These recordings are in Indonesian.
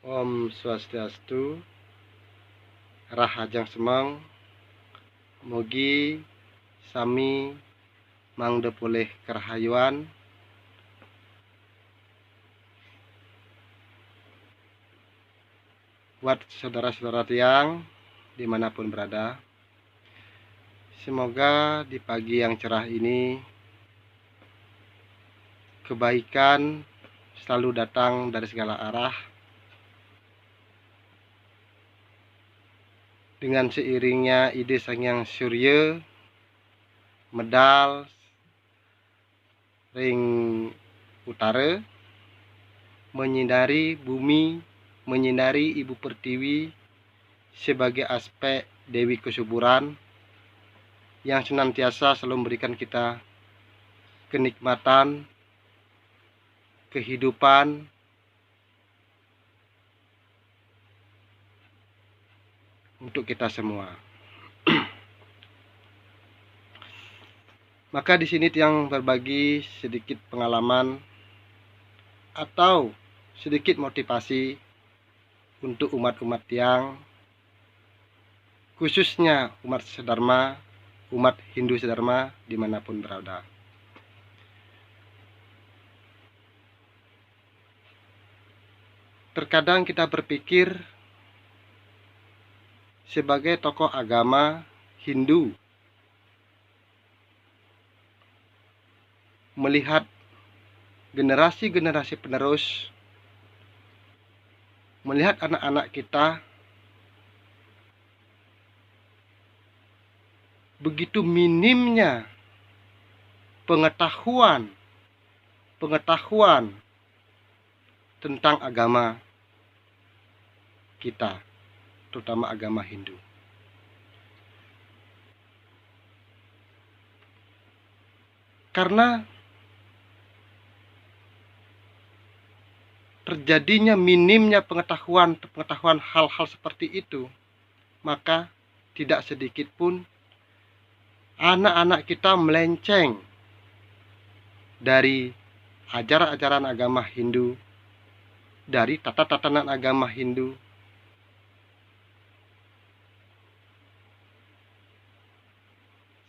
Om Swastiastu, Rahajang Semang, mugi sami mangde pulih kerahayuan buat saudara-saudara tiang dimanapun berada. Semoga di pagi yang cerah ini kebaikan selalu datang dari segala arah, dengan seiringnya ide Sang Hyang Surya medal ring utara menyinari bumi, menyinari Ibu Pertiwi sebagai aspek Dewi Kesuburan yang senantiasa selalu memberikan kita kenikmatan, kehidupan, untuk kita semua. Maka di sini tiang berbagi sedikit pengalaman atau sedikit motivasi untuk umat-umat tiang, khususnya umat sedharma, umat Hindu sedharma dimanapun berada. Terkadang kita berpikir sebagai tokoh agama Hindu, melihat generasi-generasi penerus, melihat anak-anak kita begitu minimnya pengetahuan tentang agama kita, terutama agama Hindu. Karena terjadinya minimnya pengetahuan hal-hal seperti itu, maka tidak sedikit pun anak-anak kita melenceng dari ajaran-ajaran agama Hindu, dari tata-tatanan agama Hindu.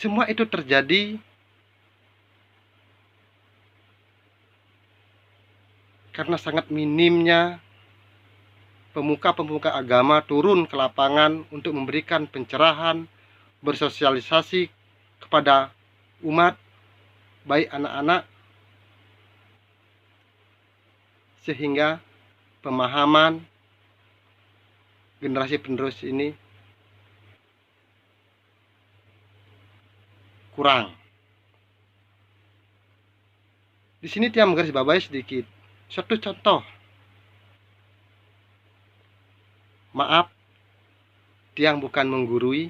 Semua itu terjadi karena sangat minimnya pemuka-pemuka agama turun ke lapangan untuk memberikan pencerahan, bersosialisasi kepada umat, baik anak-anak, sehingga pemahaman generasi penerus ini kurang. Di sini tiang menggarisbawahi sedikit satu contoh. Maaf, tiang bukan menggurui.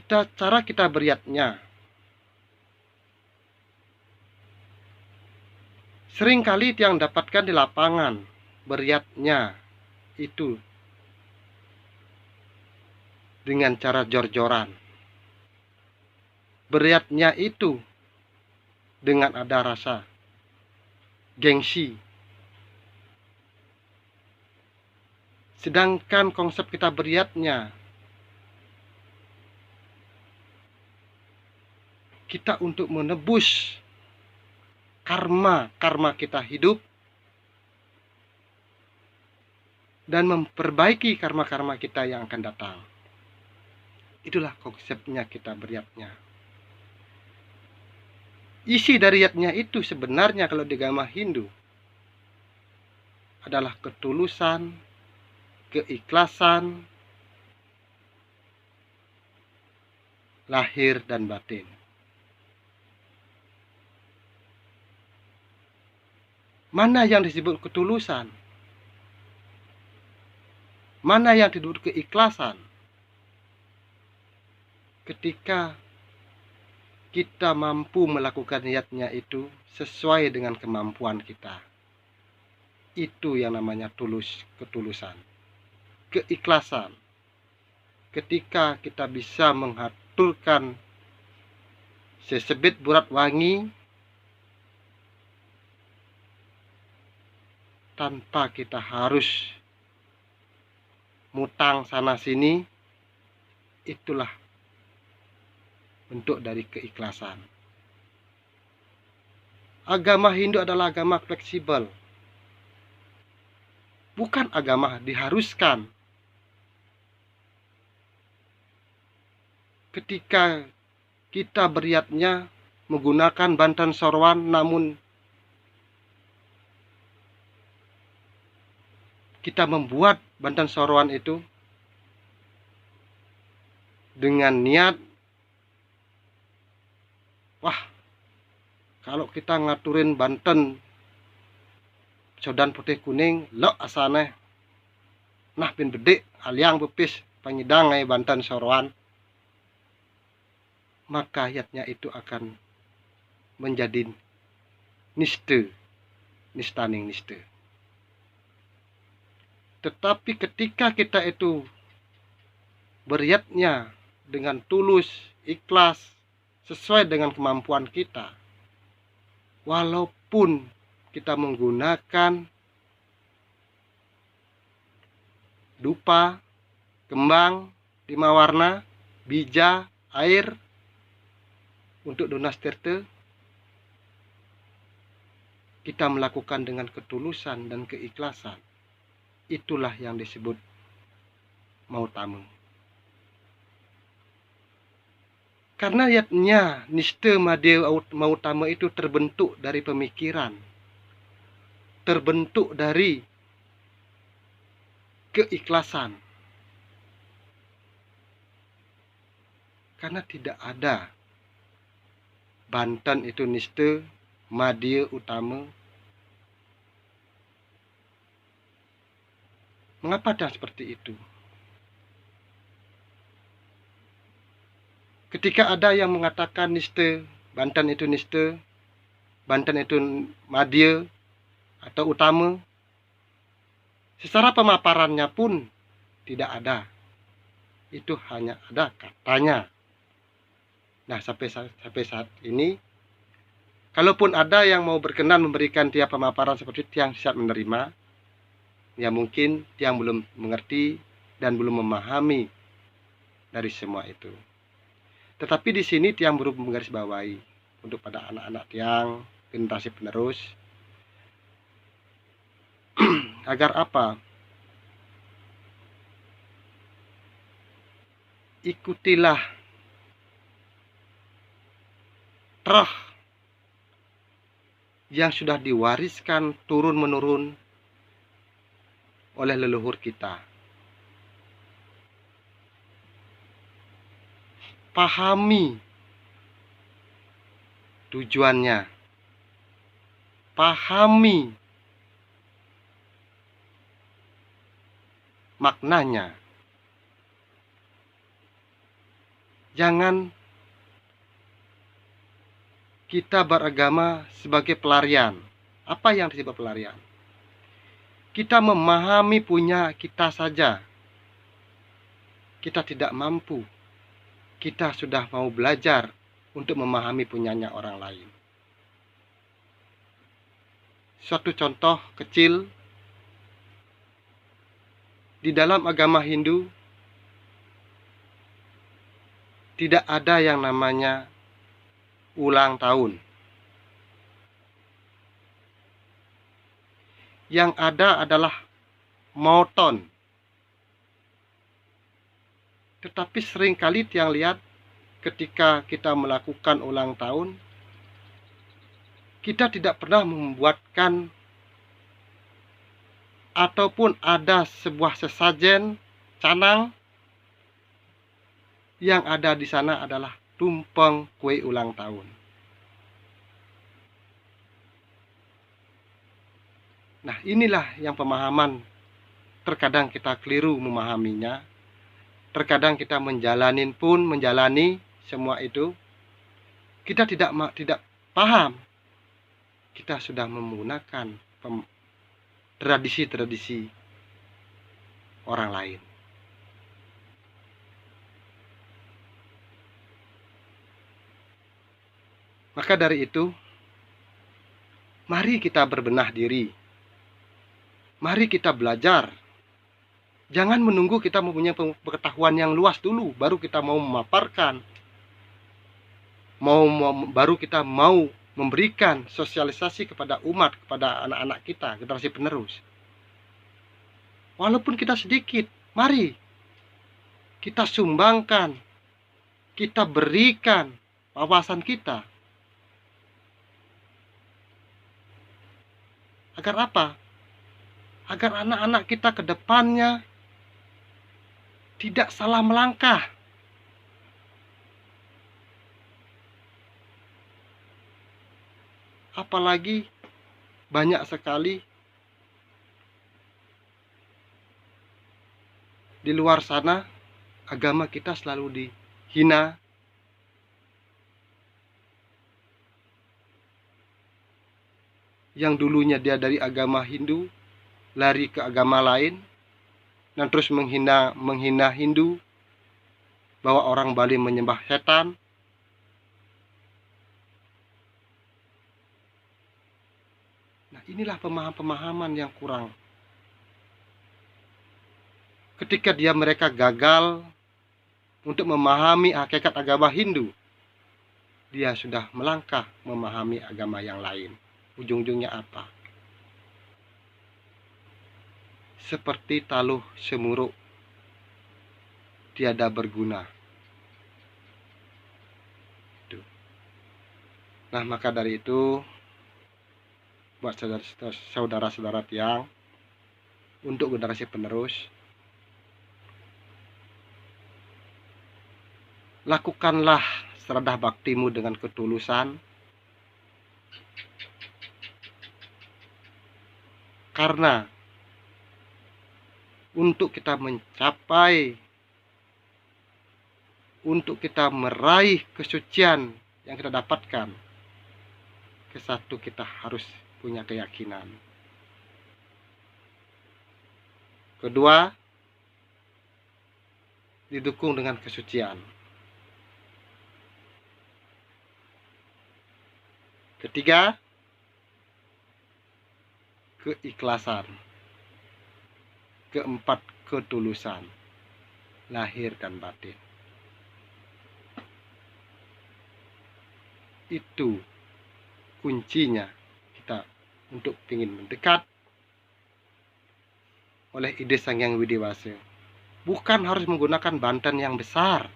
Cara kita beriatnya seringkali tiang dapatkan di lapangan, beriatnya itu dengan cara jor-joran. Beriatnya itu dengan ada rasa gengsi. Sedangkan konsep kita beriatnya, kita untuk menebus karma kita hidup dan memperbaiki karma kita yang akan datang. Itulah konsepnya kita beriatnya. Isi dari yatnya itu sebenarnya kalau di agama Hindu adalah ketulusan, keikhlasan, lahir dan batin. Mana yang disebut ketulusan? Mana yang disebut keikhlasan? Ketika kita mampu melakukan niatnya itu sesuai dengan kemampuan kita. Itu yang namanya ketulusan. Keikhlasan. Ketika kita bisa mengaturkan sesebit burat wangi tanpa kita harus mutang sana sini, itulah bentuk dari keikhlasan. Agama Hindu adalah agama fleksibel. Bukan agama diharuskan. Ketika kita beriatnya menggunakan Banten Sorwan, namun kita membuat Banten Sorwan itu dengan niat, wah, kalau kita ngaturin Banten Sodan putih kuning lo asane nah pin bedik aliang bepis panyidang ngai Banten Sorwan, maka ayatnya itu akan menjadi nistaning niste. Tetapi ketika kita itu beriatnya dengan tulus, ikhlas, sesuai dengan kemampuan kita, walaupun kita menggunakan dupa, kembang, 5 warna, bija, air untuk Donas Tirta, kita melakukan dengan ketulusan dan keikhlasan. Itulah yang disebut mautama. Karena ayatnya niste madya mautama itu terbentuk dari pemikiran, terbentuk dari keikhlasan. Karena tidak ada Banten itu niste madya utama. Mengapa dan seperti itu? Ketika ada yang mengatakan niste, Banten itu niste, Banten itu madya atau utama, secara pemaparannya pun tidak ada. Itu hanya ada katanya. Nah, sampai saat ini, kalaupun ada yang mau berkenan memberikan tiap pemaparan seperti itu, yang siap menerima, ya mungkin yang belum mengerti dan belum memahami dari semua itu. Tetapi di sini Tiang baru menggarisbawahi untuk pada anak-anak Tiang, generasi penerus, agar apa? Ikutilah terah yang sudah diwariskan turun-menurun oleh leluhur kita. Pahami tujuannya, pahami maknanya. Jangan kita beragama sebagai pelarian. Apa yang disebut pelarian? Kita memahami punya kita saja. Kita tidak mampu. Kita sudah mau belajar untuk memahami punyanya orang lain. Suatu contoh kecil, di dalam agama Hindu tidak ada yang namanya ulang tahun. Yang ada adalah mauton. Tetapi seringkali Tiang lihat ketika kita melakukan ulang tahun, kita tidak pernah membuatkan ataupun ada sebuah sesajen canang. Yang ada di sana adalah tumpeng kue ulang tahun. Nah, inilah yang pemahaman terkadang kita keliru memahaminya. Terkadang kita menjalani semua itu, kita tidak paham. Kita sudah menggunakan tradisi-tradisi orang lain. Maka dari itu, mari kita berbenah diri. Mari kita belajar. Jangan menunggu kita mempunyai pengetahuan yang luas dulu, baru kita mau memaparkan. Baru kita mau memberikan sosialisasi kepada umat, kepada anak-anak kita, generasi penerus. Walaupun kita sedikit, mari kita sumbangkan, kita berikan wawasan kita. Agar apa? Agar anak-anak kita ke depannya tidak salah melangkah. Apalagi banyak sekali di luar sana agama kita selalu dihina. Yang dulunya dia dari agama Hindu lari ke agama lain dan terus menghina Hindu, bahwa orang Bali menyembah setan. Nah, inilah pemahaman yang kurang. Ketika mereka gagal untuk memahami hakikat agama Hindu, dia sudah melangkah memahami agama yang lain. Ujung-ujungnya apa? Seperti taluh semuruk, tiada berguna. Nah, maka dari itu, buat saudara-saudara tiang, untuk generasi penerus, lakukanlah seradah baktimu dengan ketulusan, karena untuk kita mencapai, untuk kita meraih kesucian yang kita dapatkan, kesatu kita harus punya keyakinan. Kedua, didukung dengan kesucian. Ketiga, keikhlasan. Keempat, ketulusan, lahir dan batin. Itu kuncinya kita untuk ingin mendekat oleh ide Sang Hyang Widi-Wasa. Bukan harus menggunakan banten yang besar,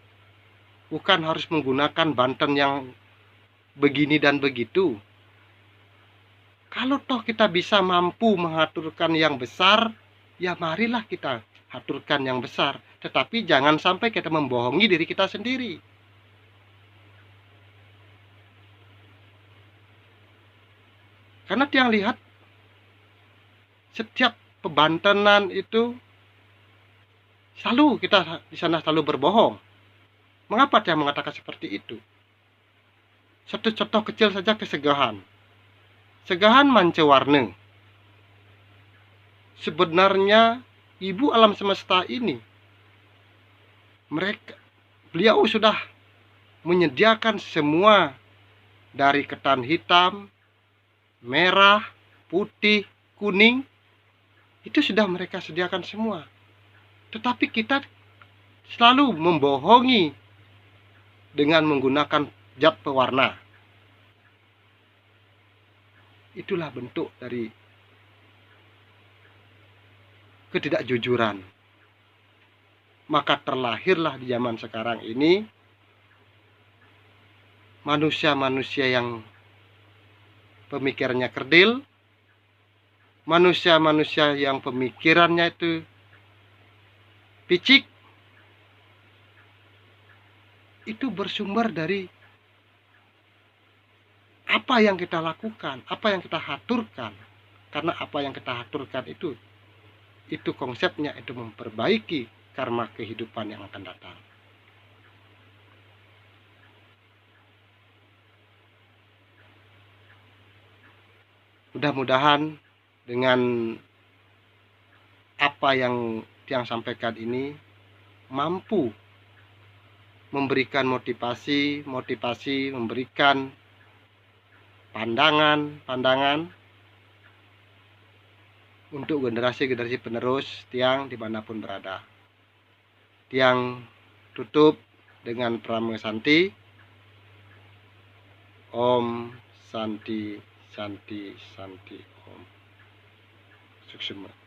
bukan harus menggunakan banten yang begini dan begitu. Kalau toh kita bisa mampu mengaturkan yang besar, ya marilah kita aturkan yang besar. Tetapi jangan sampai kita membohongi diri kita sendiri. Karena tiang lihat, setiap pebantenan itu selalu kita di sana selalu berbohong. Mengapa tiang mengatakan seperti itu? Satu contoh kecil saja, kesegahan. Segahan Mancewarna. Sebenarnya ibu alam semesta ini, beliau sudah menyediakan semua, dari ketan hitam, merah, putih, kuning, itu sudah mereka sediakan semua. Tetapi kita selalu membohongi dengan menggunakan zat pewarna. Itulah bentuk dari ketidakjujuran. Maka terlahirlah di zaman sekarang ini manusia-manusia yang pemikirannya kerdil, manusia-manusia yang pemikirannya itu picik. Itu bersumber dari apa yang kita lakukan, apa yang kita haturkan. Karena apa yang kita haturkan itu konsepnya itu memperbaiki karma kehidupan yang akan datang. Mudah-mudahan dengan apa yang tiang sampaikan ini mampu memberikan motivasi, memberikan pandangan untuk generasi-generasi penerus Tiang dimanapun berada. Tiang tutup dengan Pramana Santi. Om Santi Santi Santi Om. Suksema.